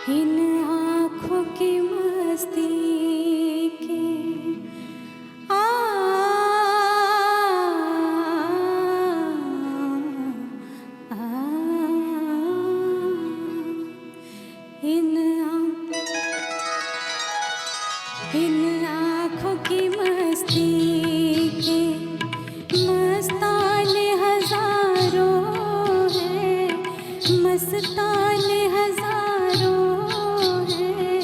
इन आँखों की मस्ती के आ, आ, आ इन आँखों की मस्ती के मस्ताने हजारों हैं, मस्ताने हजारों हैं।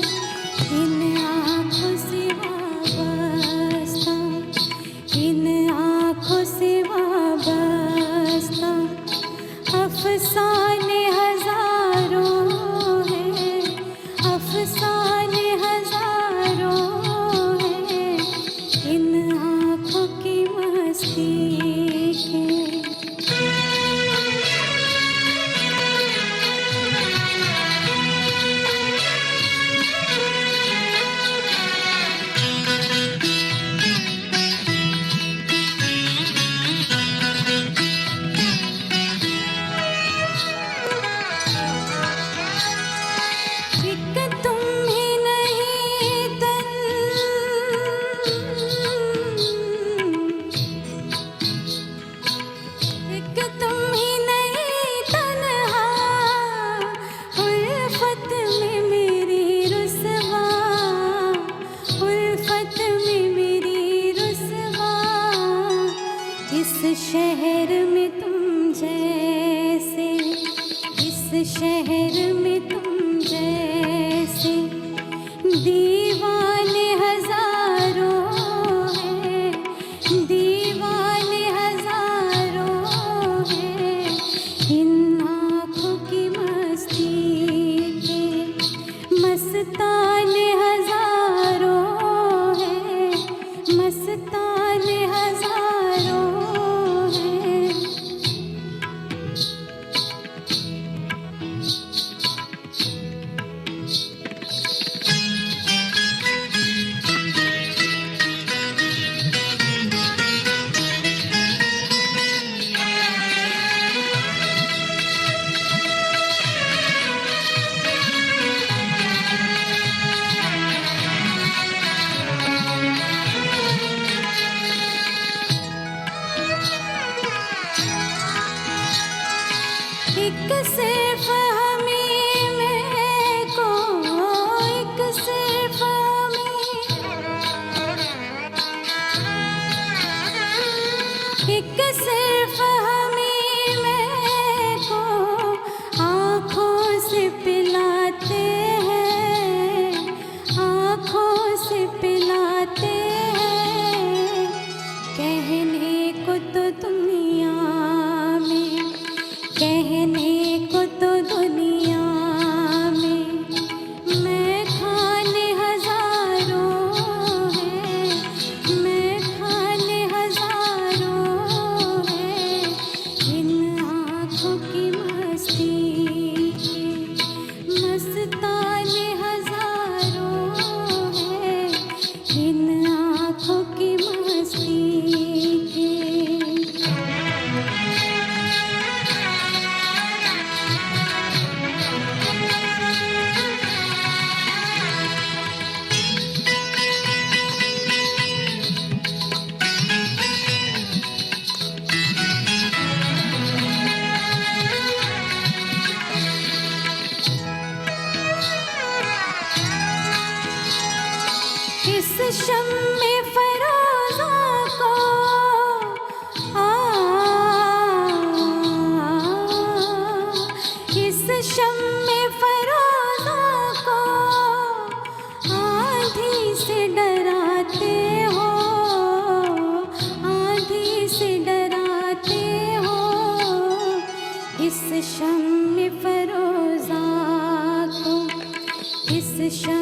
इन आँखों से वाबस्ता, इन आँखों से वाबस्ता अफसाने हजारों हैं, अफसाने हजारों हैं। इन आँखों की मस्ती के शहर में तुम जैसे, इस शहर में तुम जैसे दीवाने हजारों हैं, दीवाने हजारों हैं। इन आँखों की मस्ती के मस्ताने हजारों हैं, मस्ताने हजारों। एक सिर्फ हमें मेरे को, एक सिर्फ हमें, एक सिर्फ हमें मेरे को आँखों से पिलाते हैं, आँखों से पिलाते हैं। कहने को तो दुनिया में, कहने को तो दुनिया में मैं खाने हजारों हैं, मैं खाने हजारों हैं। इन आँखों की मस्ती के मस्ताने हजारों हैं। इन आँखों की मस्ती के इस शम्मे फरोज़ा को इस शम्मे फरोज़ा को आँधी से डराते हो, आँधी से डराते हो। इस शम्मे फरोज़ा को, इस शम्मे